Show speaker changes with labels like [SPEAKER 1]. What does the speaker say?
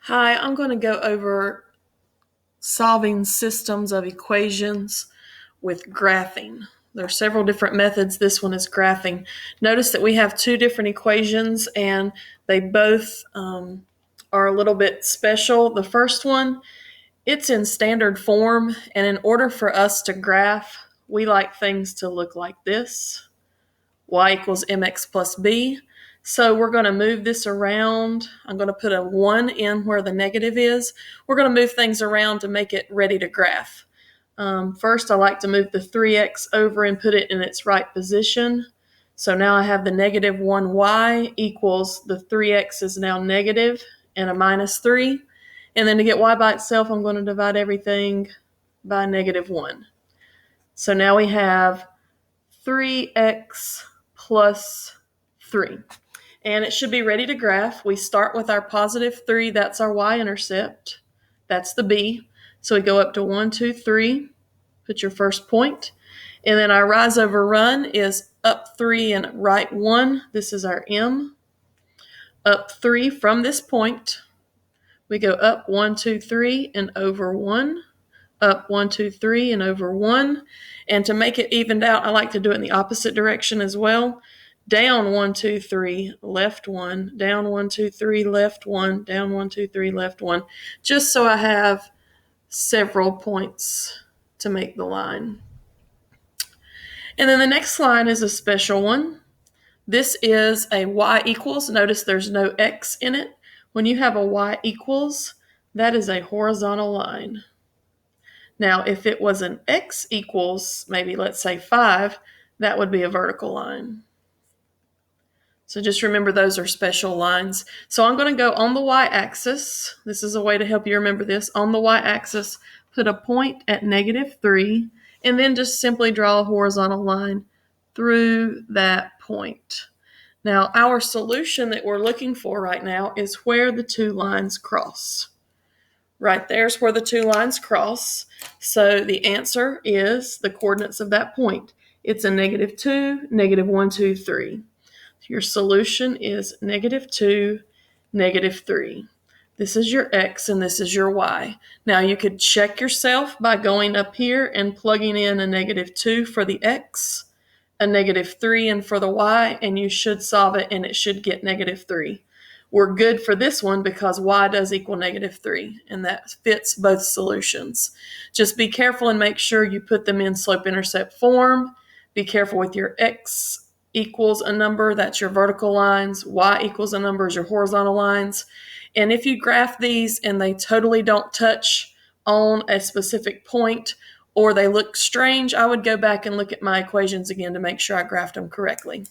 [SPEAKER 1] Hi, I'm going to go over solving systems of equations with graphing. There are several different methods. This one is graphing. Notice that we have two different equations and they both are a little bit special. The first one, it's in standard form, and in order for us to graph, we like things to look like this. Y equals mx plus b. So we're going to move this around. I'm going to put a 1 in where the negative is. We're going to move things around to make it ready to graph. First, I like to move the 3x over and put it in its right position. So now I have the negative 1y equals the 3x is now negative and a minus 3. And then to get y by itself, I'm going to divide everything by negative 1. So now we have 3x plus 3. And it should be ready to graph. We start with our positive 3. That's our y-intercept. That's the b. So we go up to 1, 2, 3. Put your first point. And then our rise over run is up 3 and right 1. This is our m. Up 3 from this point. We go up 1, 2, 3 and over 1. Up 1, 2, 3 and over 1. And to make it evened out, I like to do it in the opposite direction as well. Down 1, 2, 3, left 1, down 1, 2, 3, left 1, down 1, 2, 3, left 1, just so I have several points to make the line. And then the next line is a special one. This is a y equals. Notice there's no x in it. When you have a y equals, that is a horizontal line. Now, if it was an x equals, maybe let's say 5, that would be a vertical line. So just remember those are special lines. So I'm going to go on the y-axis. This is a way to help you remember this. On the y-axis, put a point at negative 3, and then just simply draw a horizontal line through that point. Now, our solution that we're looking for right now is where the two lines cross. Right there's where the two lines cross. So the answer is the coordinates of that point. It's a negative 2, negative 1, 2, 3. Your solution is negative 2, negative 3. This is your x and this is your y. Now you could check yourself by going up here and plugging in a negative 2 for the x, a negative 3 and for the y, and you should solve it and it should get negative 3. We're good for this one because y does equal negative 3, and that fits both solutions. Just be careful and make sure you put them in slope-intercept form. Be careful with your x equals a number, that's your vertical lines. Y equals a number is your horizontal lines. And if you graph these and they totally don't touch on a specific point or they look strange, I would go back and look at my equations again to make sure I graphed them correctly.